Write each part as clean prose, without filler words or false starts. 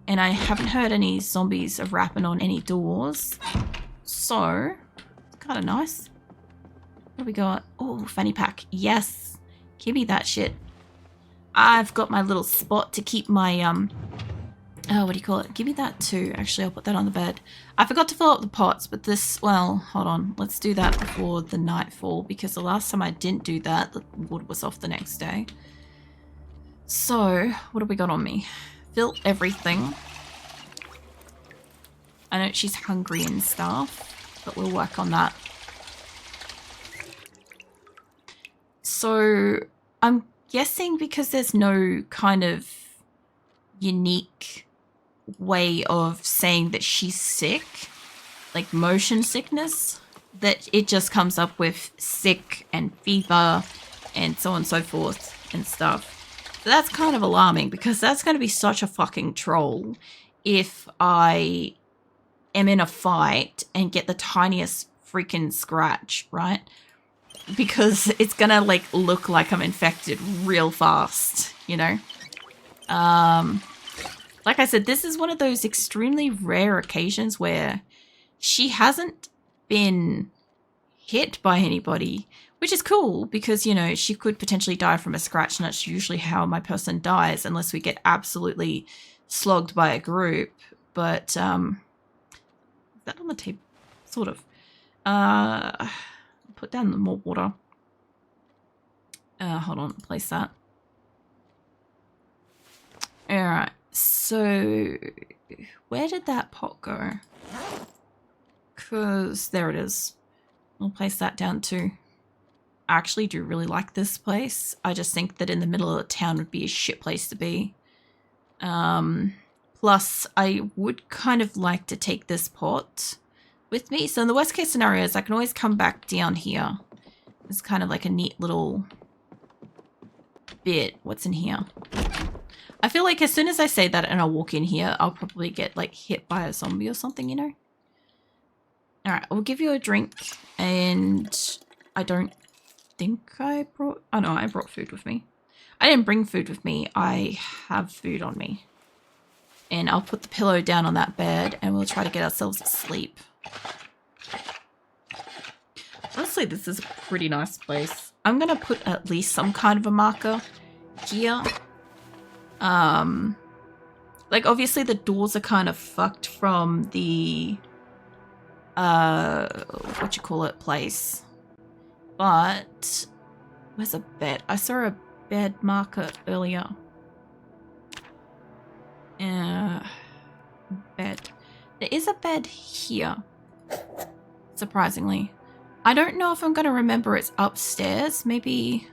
and I haven't heard any zombies are rapping on any doors. So, it's kind of nice. What do we got? Oh, fanny pack. Yes. Give me that shit. I've got my little spot to keep my, oh, what do you call it? Give me that too. Actually, I'll put that on the bed. I forgot to fill up the pots, but this, well, hold on. Let's do that before the nightfall, because the last time I didn't do that, the wood was off the next day. So, what have we got on me? Fill everything. I know she's hungry and stuff, but we'll work on that. So, I'm guessing because there's no kind of unique way of saying that she's sick, like motion sickness, that it just comes up with sick and fever and so on and so forth and stuff. So that's kind of alarming, because that's going to be such a fucking troll if I am in a fight and get the tiniest freaking scratch, right? Because it's going to like look like I'm infected real fast, you know? Like I said, this is one of those extremely rare occasions where she hasn't been hit by anybody, which is cool because, you know, she could potentially die from a scratch, and that's usually how my person dies unless we get absolutely slogged by a group. But, is that on the table? Sort of. Put down more water. Hold on, place that. Alright, so where did that pot go? Because there it is. I'll place that down too. I actually do really like this place. I just think that in the middle of the town would be a shit place to be. Plus, I would kind of like to take this pot with me. So in the worst case scenario is I can always come back down here. It's kind of like a neat little bit. What's in here? I feel like as soon as I say that and I walk in here, I'll probably get like hit by a zombie or something, you know? Alright, I'll give you a drink, and I don't think I brought... Oh no, I brought food with me. I didn't bring food with me. I have food on me. And I'll put the pillow down on that bed and we'll try to get ourselves to sleep. Honestly, this is a pretty nice place. I'm going to put at least some kind of a marker here. Like obviously the doors are kind of fucked from the... what you call it, place. But where's a bed? I saw a bed marker earlier. Bed. There is a bed here. Surprisingly. I don't know if I'm going to remember it's upstairs. Maybe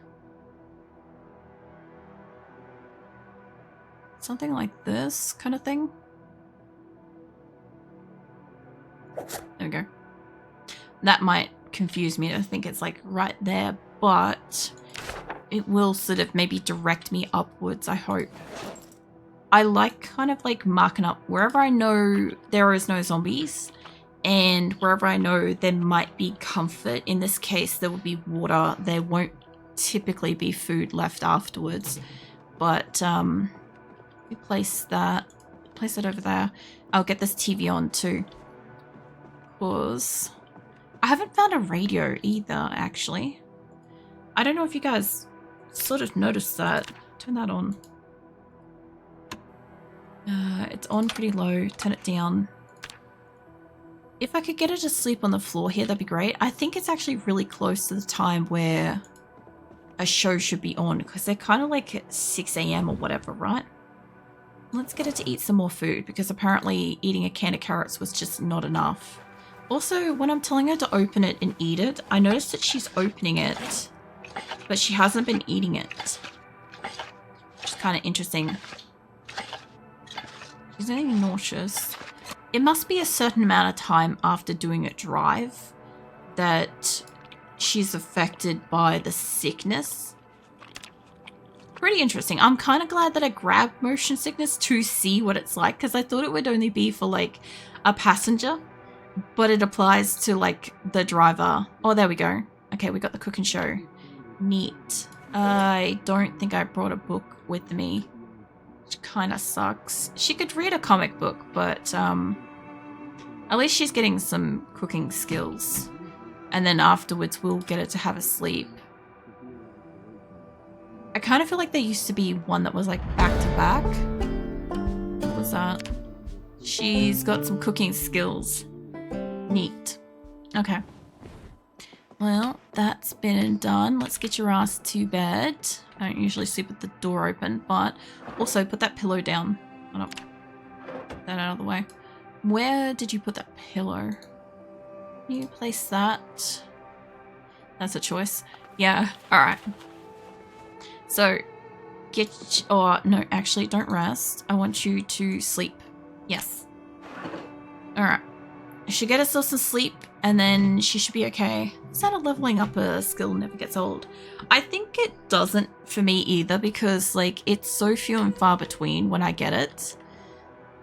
something like this kind of thing. There we go. That might confuse me to think it's like right there, but it will sort of maybe direct me upwards, I hope. I like kind of like marking up wherever I know there is no zombies and wherever I know there might be comfort. In this case, there will be water. There won't typically be food left afterwards, but we place it over there. I'll get this TV on too. Because I haven't found a radio either, actually. I don't know if you guys sort of noticed that. Turn that on. It's on pretty low. Turn it down. If I could get her to sleep on the floor here, that'd be great. I think it's actually really close to the time where a show should be on, because they're kind of like at 6 AM or whatever, right? Let's get her to eat some more food, because apparently eating a can of carrots was just not enough. Also, when I'm telling her to open it and eat it, I noticed that she's opening it, but she hasn't been eating it. Which is kind of interesting. She's getting nauseous. It must be a certain amount of time after doing a drive that she's affected by the sickness. Pretty interesting. I'm kind of glad that I grabbed motion sickness to see what it's like, because I thought it would only be for like a passenger. But it applies to, like, the driver. Oh, there we go. Okay, we got the cook and show. Neat. I don't think I brought a book with me. which kind of sucks. She could read a comic book, but at least she's getting some cooking skills. And then afterwards we'll get her to have a sleep. I kind of feel like there used to be one that was like back to back. What was that? She's got some cooking skills. Neat. Okay. Well, that's been and done. Let's get your ass to bed. I don't usually sleep with the door open, but also put that pillow down. Oh, no. Put that out of the way. Where did you put that pillow? Can you place that? That's a choice. Yeah, alright. So, no, actually, don't rest. I want you to sleep. Yes. Alright. She should get herself some sleep, and then she should be okay. Is that a leveling up a skill never gets old? I think it doesn't for me either, because, like, it's so few and far between when I get it.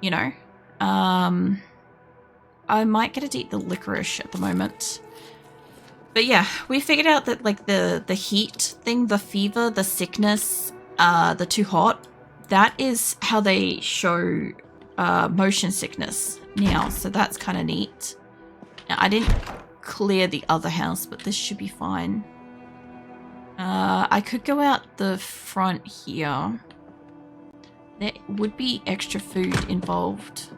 You know? I might get to eat the licorice at the moment. But yeah, we figured out that, like, the heat thing, the fever, the sickness, the too hot, that is how they show motion sickness now, so that's kind of neat. Now, I didn't clear the other house, but this should be fine. I could go out the front here. There would be extra food involved.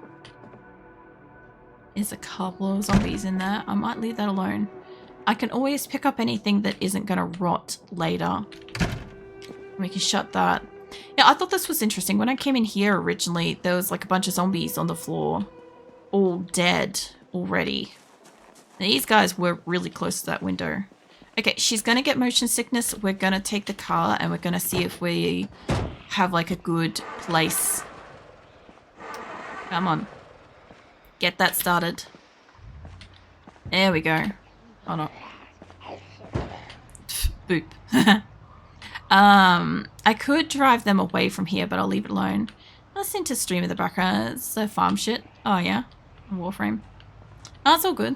There's a couple of zombies in there. I might leave that alone. I can always pick up anything that isn't going to rot later. We can shut that. Yeah, I thought this was interesting. When I came in here originally, there was like a bunch of zombies on the floor. All dead already. And these guys were really close to that window. Okay, she's going to get motion sickness. We're going to take the car and we're going to see if we have like a good place. Come on. Get that started. There we go. Oh no. Boop. I could drive them away from here, but I'll leave it alone. Listen to stream in the background. It's farm shit. Oh yeah. Warframe. Oh, it's all good.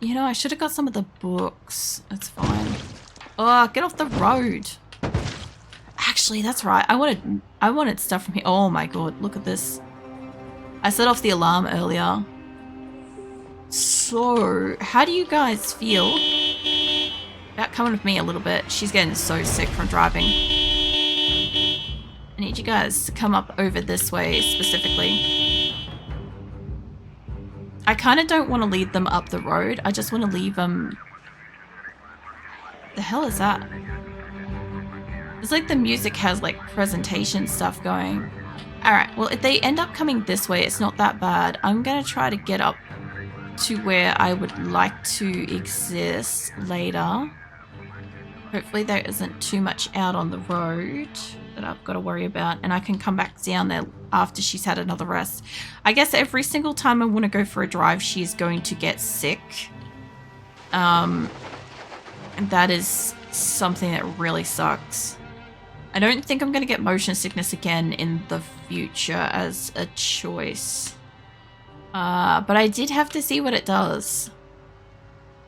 You know, I should have got some of the books. It's fine. Oh, get off the road. Actually, that's right. I wanted stuff from here. Oh my god, look at this. I set off the alarm earlier. So, how do you guys feel about coming with me a little bit? She's getting so sick from driving. I need you guys to come up over this way specifically. I kind of don't want to lead them up the road. I just want to leave them... The hell is that? It's like the music has like presentation stuff going. Alright, well if they end up coming this way, it's not that bad. I'm going to try to get up to where I would like to exist later. Hopefully there isn't too much out on the road that I've got to worry about, and I can come back down there after she's had another rest. I guess every single time I want to go for a drive, she's going to get sick. And that is something that really sucks. I don't think I'm going to get motion sickness again in the future as a choice. But I did have to see what it does.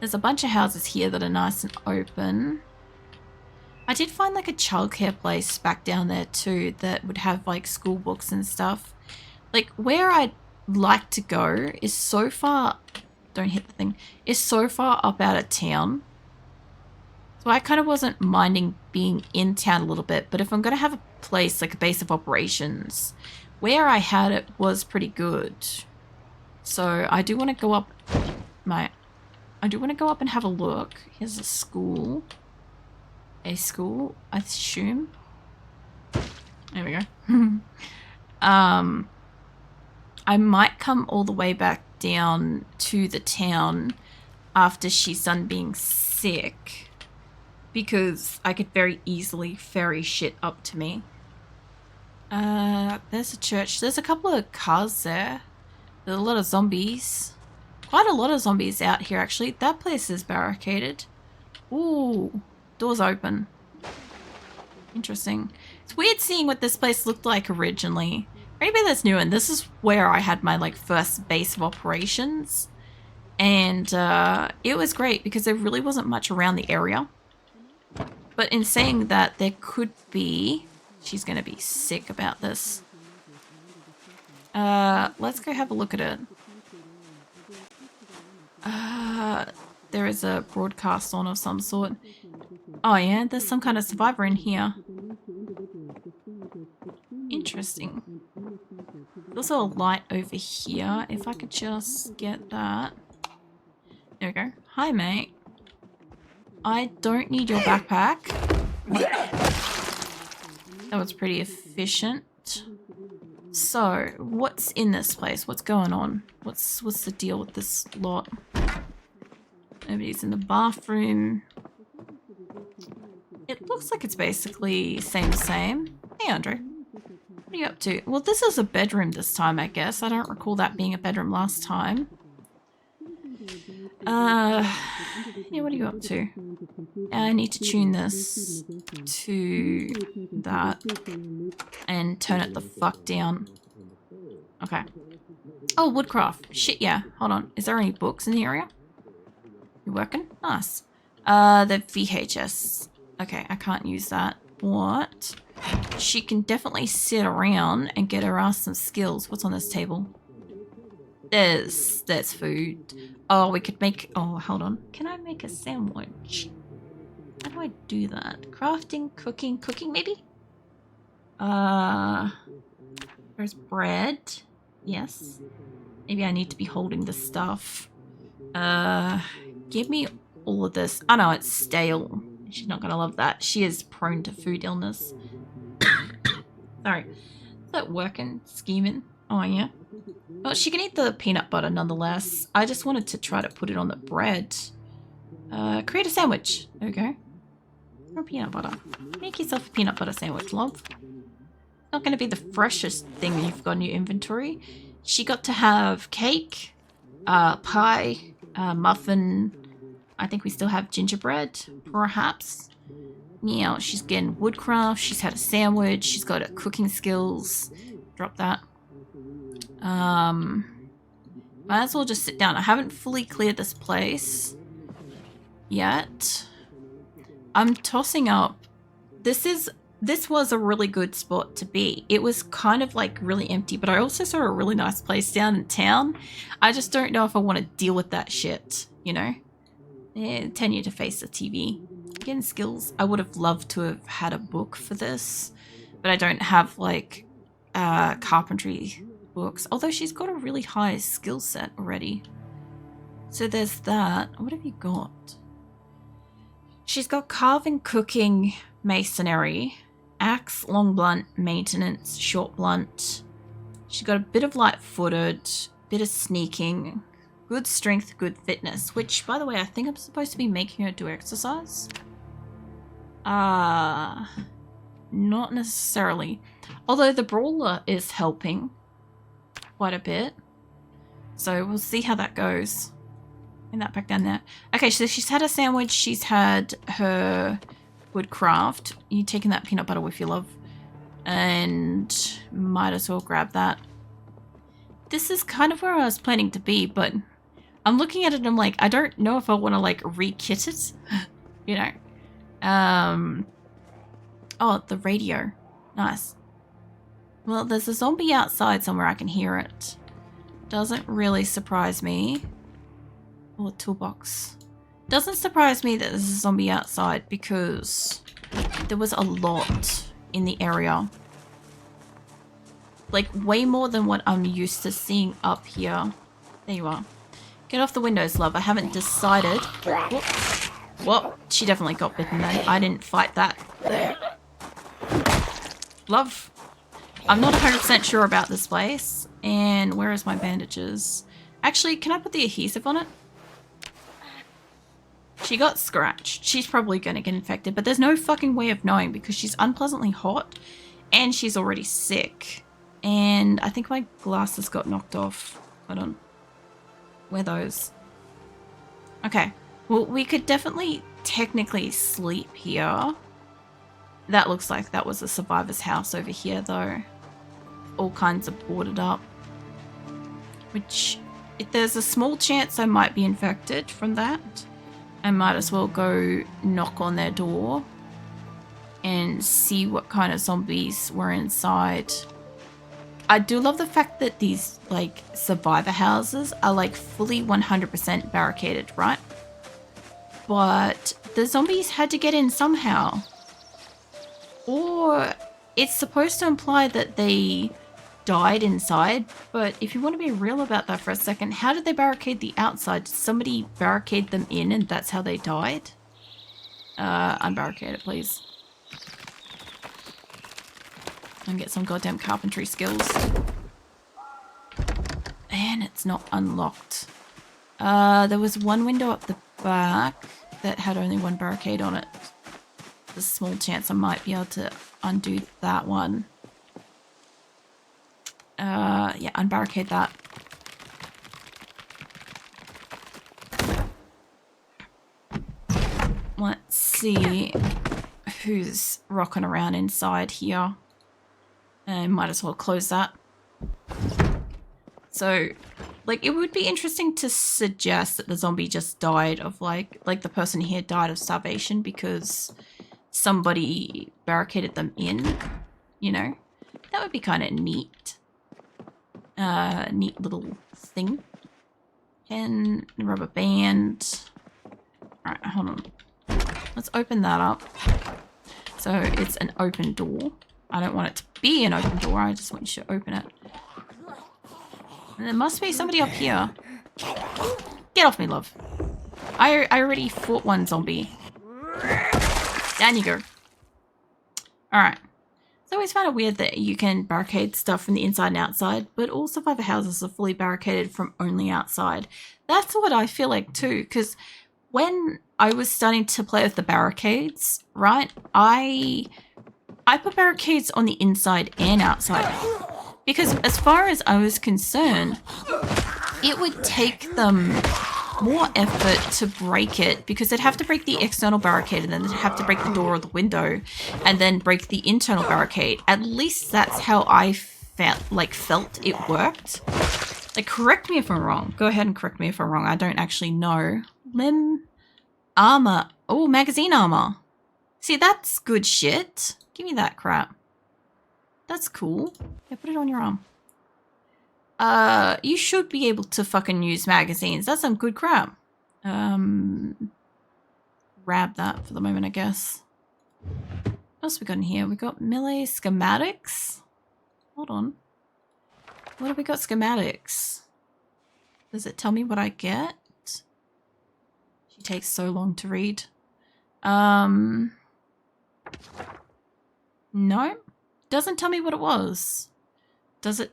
There's a bunch of houses here that are nice and open. I did find like a childcare place back down there too that would have like school books and stuff. Like where I'd like to go is so far, don't hit the thing, is so far up out of town. So I kind of wasn't minding being in town a little bit, but if I'm going to have a place like a base of operations, where I had it was pretty good. So I do want to go up, I do want to go up and have a look. Here's a school. A school, I assume. There we go. I might come all the way back down to the town after she's done being sick, because I could very easily ferry shit up to me. There's a church. There's a couple of cars there. There's a lot of zombies. Quite a lot of zombies out here, actually. That place is barricaded. Ooh, doors open. Interesting. It's weird seeing what this place looked like originally. For anybody that's new, and this is where I had my like first base of operations. And it was great because there really wasn't much around the area. But in saying that, there could be... She's going to be sick about this. Let's go have a look at it. There is a broadcast on of some sort. Oh yeah, there's some kind of survivor in here. Interesting. There's also a light over here. If I could just get that. There we go. Hi, mate. I don't need your backpack. That was pretty efficient. So, what's in this place? What's going on? What's the deal with this lot? Nobody's in the bathroom. It looks like it's basically same. Hey, Andre. What are you up to? Well, this is a bedroom this time, I guess. I don't recall that being a bedroom last time. Yeah, what are you up to? I need to tune this to that and turn it the fuck down. Okay. Oh, woodcraft. Shit, yeah. Hold on. Is there any books in the area? You working? Nice. The VHS. Okay, I can't use that. What? She can definitely sit around and get her ass some skills. What's on this table? There's food. Oh, we could make... Oh, hold on. Can I make a sandwich? How do I do that? Crafting, cooking, maybe? There's bread. Yes. Maybe I need to be holding the stuff. Give me all of this. Oh no, it's stale. She's not gonna love that. She is prone to food illness. Sorry. Is that working? Scheming? Oh yeah. Well, she can eat the peanut butter nonetheless. I just wanted to try to put it on the bread. Create a sandwich. There we go. Or peanut butter. Make yourself a peanut butter sandwich, love. Not going to be the freshest thing you've got in your inventory. She got to have cake, pie, muffin. I think we still have gingerbread, perhaps. Yeah, she's getting woodcraft. She's had a sandwich. She's got her cooking skills. Drop that. Might as well just sit down. I haven't fully cleared this place yet. I'm tossing up. This was a really good spot to be. It was kind of like really empty, but I also saw a really nice place down in town. I just don't know if I want to deal with that shit, you know? Yeah, 10 year to face the TV. Getting skills. I would have loved to have had a book for this, but I don't have like carpentry books. Although she's got a really high skill set already. So there's that. What have you got? She's got carving, cooking, masonry, axe, long blunt, maintenance, short blunt. She's got a bit of light-footed, bit of sneaking, good strength, good fitness, which, by the way, I think I'm supposed to be making her do exercise. Not necessarily. Although the brawler is helping quite a bit. So we'll see how that goes. And that back down there. Okay, so she's had a sandwich. She's had her woodcraft. You taking that peanut butter with your love. And might as well grab that. This is kind of where I was planning to be, but I'm looking at it and I'm like, I don't know if I want to like re-kit it. You know. Oh, the radio. Nice. Well, there's a zombie outside somewhere. I can hear it. Doesn't really surprise me. Oh, toolbox. Doesn't surprise me that there's a zombie outside because there was a lot in the area. Like, way more than what I'm used to seeing up here. There you are. Get off the windows, love. I haven't decided. Whoop. Well, she definitely got bitten then. I didn't fight that. Love. I'm not 100% sure about this place. And where is my bandages? Actually, can I put the adhesive on it? She got scratched. She's probably going to get infected, but there's no fucking way of knowing because she's unpleasantly hot and she's already sick. And I think my glasses got knocked off. Hold on. Where are those? Okay. Well, we could definitely technically sleep here. That looks like that was a survivor's house over here, though. All kinds of boarded up. Which, if there's a small chance I might be infected from that, I might as well go knock on their door and see what kind of zombies were inside. I do love the fact that these like survivor houses are like fully 100% barricaded, right? But the zombies had to get in somehow. Or it's supposed to imply that they died inside, but if you want to be real about that for a second, how did they barricade the outside? Did somebody barricade them in and that's how they died? Unbarricade it, please. And get some goddamn carpentry skills. And it's not unlocked. There was one window up the back that had only one barricade on it. There's a small chance I might be able to undo that one. Yeah, unbarricade that. Let's see who's rocking around inside here. And might as well close that. So, like, it would be interesting to suggest that the zombie just died of, like the person here died of starvation because somebody barricaded them in, you know? That would be kind of neat. Neat little thing. Pen, rubber band. Alright, hold on. Let's open that up. So, it's an open door. I don't want it to be an open door, I just want you to open it. And there must be somebody up here. Get off me, love. I already fought one zombie. Down you go. Alright. It's always kind of weird that you can barricade stuff from the inside and outside, but all survivor houses are fully barricaded from only outside. That's what I feel like too, because when I was starting to play with the barricades, right, I put barricades on the inside and outside. Because as far as I was concerned, it would take them more effort to break it because they'd have to break the external barricade and then they'd have to break the door or the window and then break the internal barricade. At least that's how I felt it worked. Like, correct me if I'm wrong. Go ahead and correct me if I'm wrong. I don't actually know. Limb armor. Oh, magazine armor. See, that's good shit. Give me that crap. That's cool. Yeah, put it on your arm. You should be able to fucking use magazines. That's some good crap. Grab that for the moment, I guess. What else we got in here? We got melee schematics. Hold on. What have we got schematics? Does it tell me what I get? She takes so long to read. No. Doesn't tell me what it was. Does it?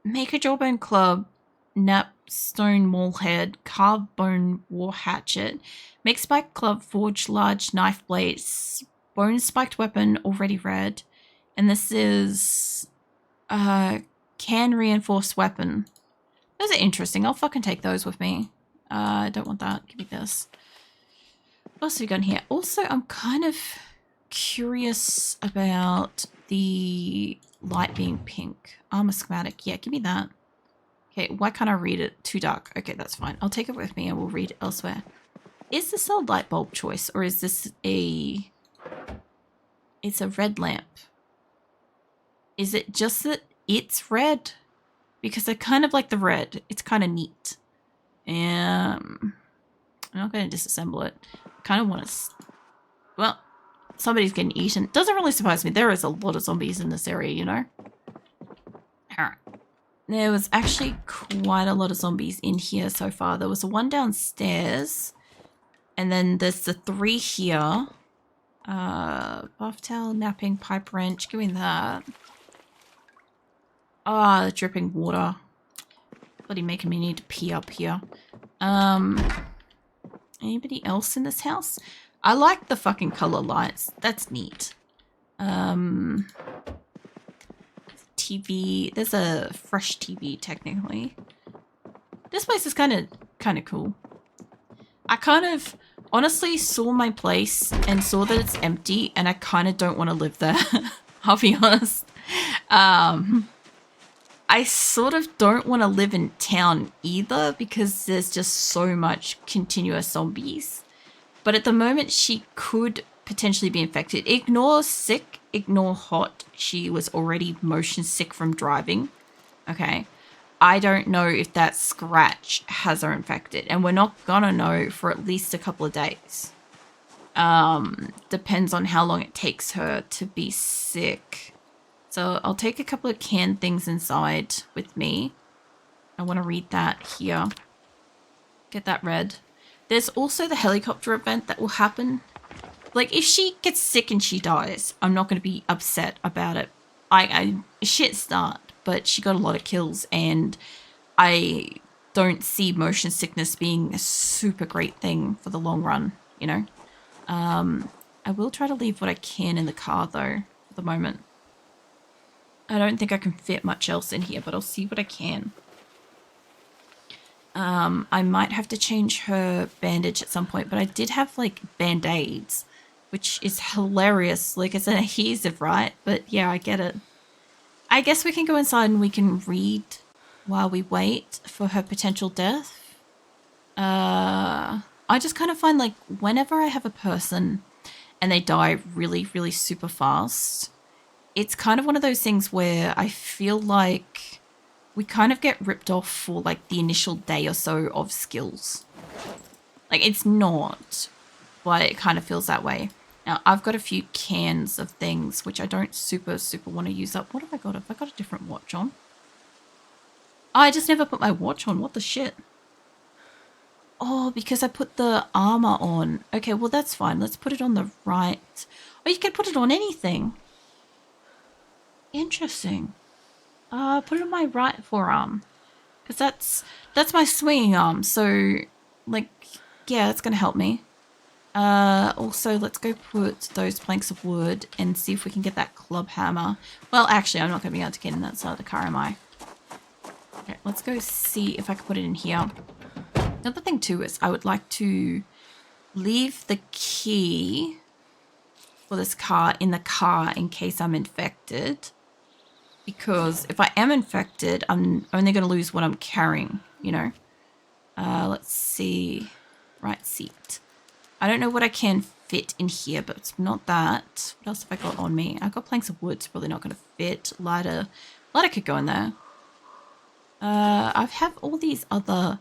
Make a jawbone club, nap stone maulhead, carved bone war hatchet, make spiked club, forge large knife blades, bone spiked weapon already read, and this is can reinforced weapon. Those are interesting. I'll fucking take those with me. I don't want that. Give me this. What else have we got in here? Also, I'm kind of curious about the light being pink. Armor schematic. Yeah, give me that. Okay, why can't I read it? Too dark. Okay, that's fine. I'll take it with me and we'll read it elsewhere. Is this a light bulb choice or is this a... It's a red lamp. Is it just that it's red? Because I kind of like the red. It's kind of neat. I'm not going to disassemble it. I kind of want to... Well, somebody's getting eaten. Doesn't really surprise me. There is a lot of zombies in this area, you know? Alright. There was actually quite a lot of zombies in here so far. There was the one downstairs. And then there's the 3 here. Buff towel, napping, pipe wrench. Give me that. Ah, the dripping water. Bloody making me need to pee up here. Anybody else in this house? I like the fucking color lights. That's neat. TV. There's a fresh TV technically. This place is kind of cool. I kind of honestly saw my place and saw that it's empty and I kind of don't want to live there. I'll be honest. I sort of don't want to live in town either because there's just so much continuous zombies. But at the moment, she could potentially be infected. Ignore sick ignore hot. She was already motion sick from driving. Okay. I don't know if that scratch has her infected, and we're not gonna know for at least a couple of days. Depends on how long it takes her to be sick. So I'll take a couple of canned things inside with me. I want to read that here. Get that read. There's also the helicopter event that will happen. Like, if she gets sick and she dies, I'm not going to be upset about it. I shit start, but she got a lot of kills, and I don't see motion sickness being a super great thing for the long run, you know? I will try to leave what I can in the car, though, for the moment. I don't think I can fit much else in here, but I'll see what I can. I might have to change her bandage at some point, but I did have, like, Band-Aids, which is hilarious. Like, it's an adhesive, right? But, yeah, I get it. I guess we can go inside and we can read while we wait for her potential death. I just kind of find, like, whenever I have a person and they die really, really super fast, it's kind of one of those things where I feel like we kind of get ripped off for, like, the initial day or so of skills. Like, it's not, but it kind of feels that way. Now, I've got a few cans of things, which I don't super want to use up. What have I got? Have I got a different watch on? Oh, I just never put my watch on. What the shit? Oh, because I put the armor on. Okay, well, that's fine. Let's put it on the right. Oh, you can put it on anything. Interesting. Put it on my right forearm. Because that's my swinging arm. So, like, yeah, that's going to help me. Also, let's go put those planks of wood and see if we can get that club hammer. Well, actually, I'm not going to be able to get in that side of the car, am I? Okay, let's go see if I can put it in here. Another thing, too, is I would like to leave the key for this car in the car in case I'm infected. Because if I am infected, I'm only going to lose what I'm carrying, you know. Let's see. Right seat. I don't know what I can fit in here, but it's not that. What else have I got on me? I've got planks of wood. It's probably not going to fit. Lighter could go in there. I have all these other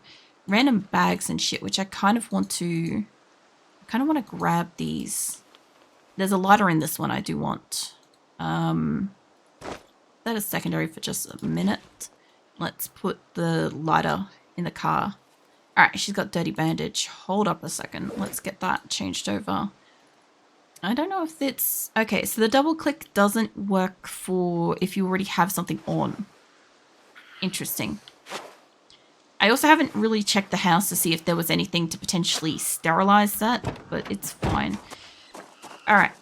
random bags and shit, which I kind of want to grab these. There's a lighter in this one I do want. That is secondary for just a minute. Let's put the lighter in the car. Alright, she's got dirty bandage. Hold up a second. Let's get that changed over. I don't know if it's... Okay, so the double click doesn't work for if you already have something on. Interesting. I also haven't really checked the house to see if there was anything to potentially sterilize that, but it's fine. Alright,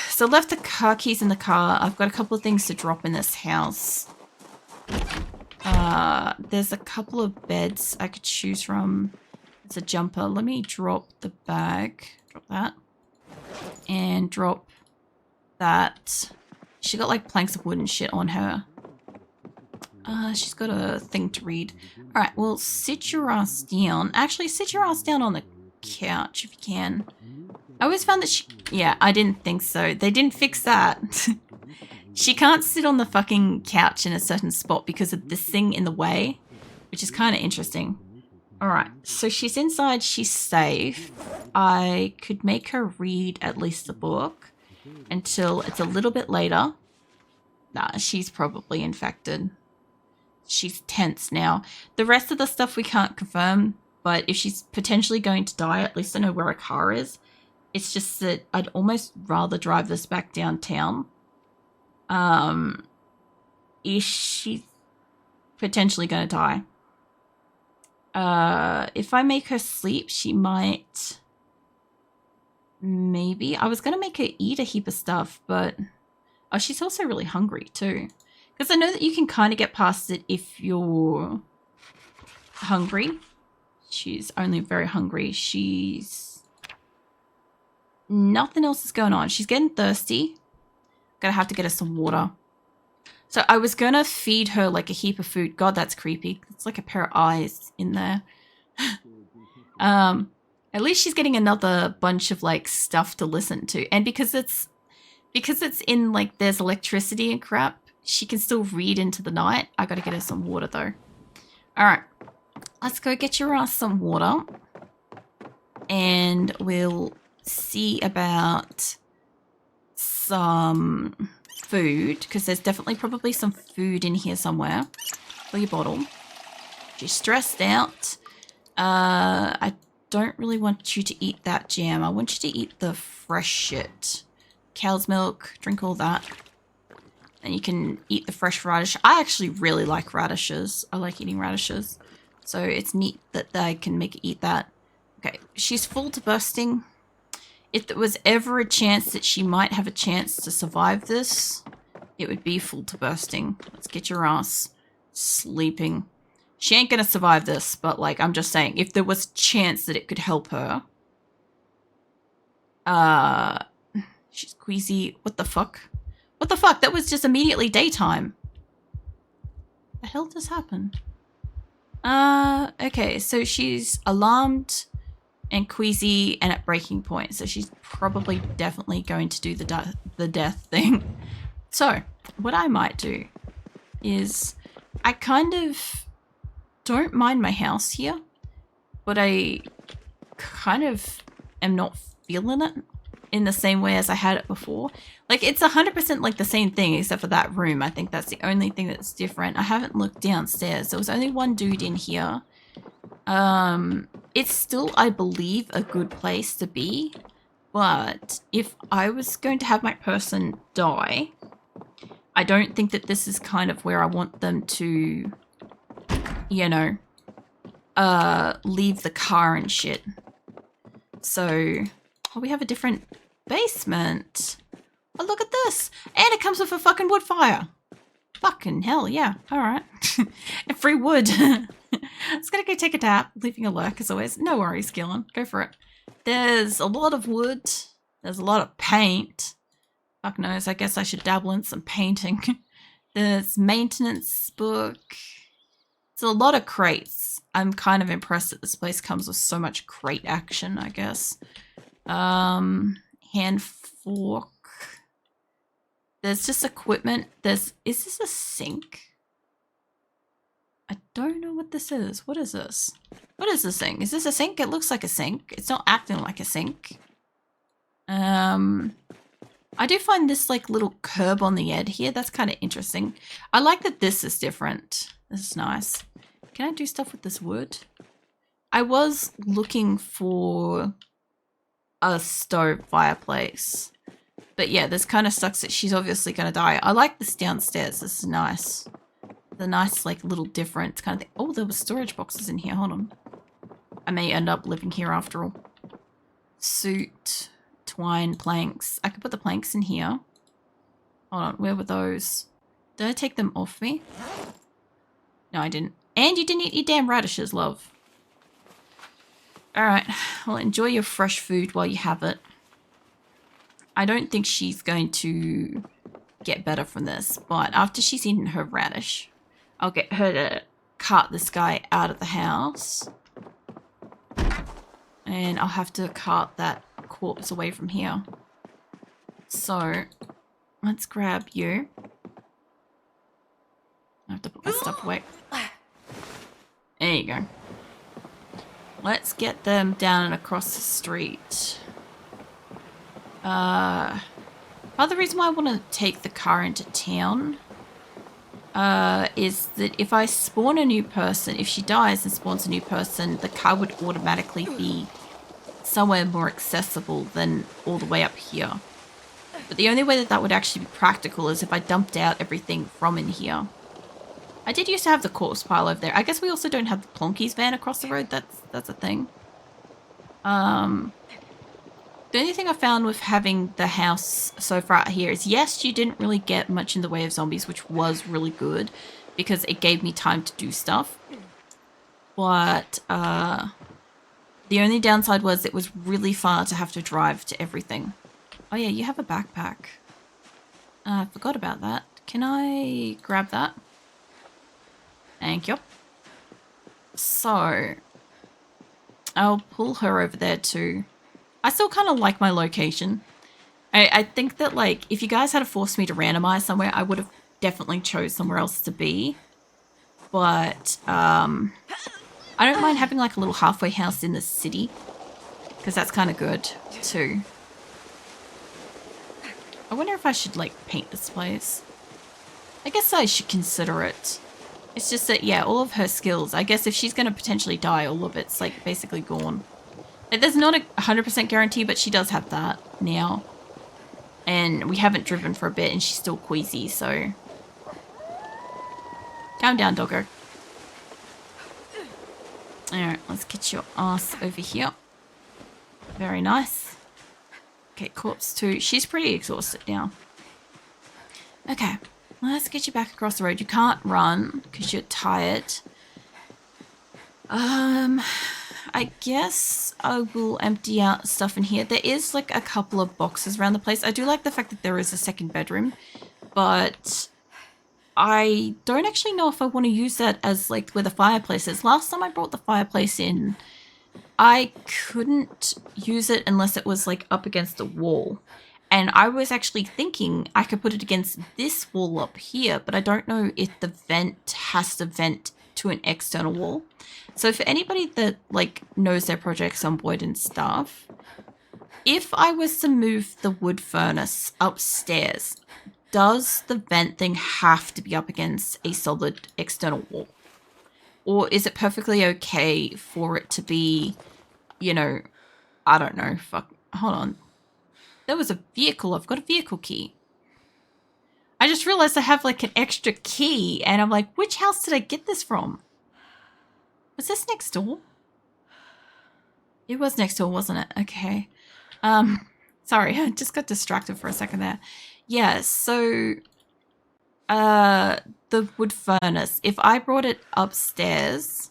so left the car keys in the car. I've got a couple of things to drop in this house. There's a couple of beds I could choose from. It's a jumper. Let me drop the bag. Drop that. And drop that. She got like planks of wood and shit on her. She's got a thing to read. Alright, well, sit your ass down. Actually, sit your ass down on the couch if you can. I always found that she... Yeah, I didn't think so. They didn't fix that. She can't sit on the fucking couch in a certain spot because of this thing in the way, which is kind of interesting. Alright, so she's inside, she's safe. I could make her read at least a book until it's a little bit later. Nah, she's probably infected. She's tense now. The rest of the stuff we can't confirm, but if she's potentially going to die, at least I know where her car is. It's just that I'd almost rather drive this back downtown. Is she potentially going to die? If I make her sleep, she might... Maybe. I was going to make her eat a heap of stuff, but... Oh, she's also really hungry too. Because I know that you can kind of get past it if you're hungry. She's only very hungry. She's... Nothing else is going on. She's getting thirsty. Gonna have to get her some water. So I was gonna feed her like a heap of food. God, that's creepy. It's like a pair of eyes in there. At least she's getting another bunch of like stuff to listen to. And because it's because it's in, like, there's electricity and crap, she can still read into the night. I gotta get her some water, though. Alright. Let's go get your ass some water. And we'll see about some food, because there's definitely probably some food in here somewhere. For your bottle. She's stressed out. I don't really want you to eat that jam. I want you to eat the fresh shit. Cow's milk, drink all that. And you can eat the fresh radish. I actually really like radishes. I like eating radishes. So it's neat that I can make her eat that. Okay, she's full to bursting. If there was ever a chance that she might have a chance to survive this, it would be full to bursting. Let's get your ass sleeping. She ain't gonna survive this, but, like, I'm just saying, if there was a chance that it could help her. She's queasy. What the fuck? What the fuck? That was just immediately daytime. The hell just happened? Okay, so she's alarmed and queasy and at breaking point. So she's probably definitely going to do the death thing. So, what I might do is I kind of don't mind my house here, but I kind of am not feeling it in the same way as I had it before. Like, it's 100% like the same thing except for that room. I think that's the only thing that's different. I haven't looked downstairs. There was only one dude in here. It's still, I believe, a good place to be. But if I was going to have my person die, I don't think that this is kind of where I want them to, you know, leave the car and shit. So, oh, we have a different basement. Oh, look at this. And it comes with a fucking wood fire. Fucking hell, yeah. All right. And free wood. It's gonna go take a nap, leaving a lurk as always. No worries, Gillen. Go for it. There's a lot of wood. There's a lot of paint. Fuck knows, I guess I should dabble in some painting. There's maintenance book. It's a lot of crates. I'm kind of impressed that this place comes with so much crate action, I guess. Hand fork. There's just equipment. Is this a sink? I don't know what this is. What is this? What is this thing? Is this a sink? It looks like a sink. It's not acting like a sink. I do find this, like, little curb on the edge here. That's kind of interesting. I like that this is different. This is nice. Can I do stuff with this wood? I was looking for a stove fireplace. But yeah, this kind of sucks that she's obviously going to die. I like this downstairs. This is nice. The nice, like, little different kind of thing. Oh, there were storage boxes in here. Hold on. I may end up living here after all. Suit, twine, planks. I could put the planks in here. Hold on. Where were those? Did I take them off me? No, I didn't. And you didn't eat your damn radishes, love. Alright. Well, enjoy your fresh food while you have it. I don't think she's going to get better from this, but after she's eaten her radish, I'll get her to cart this guy out of the house. And I'll have to cart that corpse away from here. So, let's grab you. I have to put my stuff away. There you go. Let's get them down and across the street. Part of the reason why I want to take the car into town is that if I spawn a new person, if she dies and spawns a new person, the car would automatically be somewhere more accessible than all the way up here. But the only way that that would actually be practical is if I dumped out everything from in here. I did used to have the corpse pile over there. I guess we also don't have the Plonkies van across the road. That's a thing. The only thing I found with having the house so far out here is, yes, you didn't really get much in the way of zombies, which was really good because it gave me time to do stuff. But the only downside was it was really far to have to drive to everything. Oh yeah, you have a backpack. I forgot about that. Can I grab that? Thank you. So, I'll pull her over there too. I still kind of like my location. I think that, like, if you guys had forced me to randomize somewhere, I would have definitely chose somewhere else to be. But I don't mind having like a little halfway house in the city, because that's kind of good too. I wonder if I should like paint this place. I guess I should consider it. It's just that, yeah, all of her skills, I guess if she's going to potentially die, all of it's like basically gone. Like, there's not a 100% guarantee, but she does have that now. And we haven't driven for a bit and she's still queasy, so... Calm down, doggo. Alright, let's get your ass over here. Very nice. Okay, corpse 2. She's pretty exhausted now. Okay, let's get you back across the road. You can't run because you're tired. I guess I will empty out stuff in here. There is like a couple of boxes around the place. I do like the fact that there is a second bedroom, but I don't actually know if I want to use that as like where the fireplace is. Last time I brought the fireplace in, I couldn't use it unless it was like up against the wall. And I was actually thinking I could put it against this wall up here, but I don't know if the vent has to vent to an external wall. So for anybody that like knows their project Zomboid and stuff, if I was to move the wood furnace upstairs, does the vent thing have to be up against a solid external wall? Or is it perfectly okay for it to be, you know, I don't know, fuck, hold on. There was a vehicle, I've got a vehicle key. I just realized I have like an extra key and I'm like, which house did I get this from? Was this next door? It was next door, wasn't it? Okay. Sorry, I just got distracted for a second there. Yeah, so the wood furnace, if I brought it upstairs,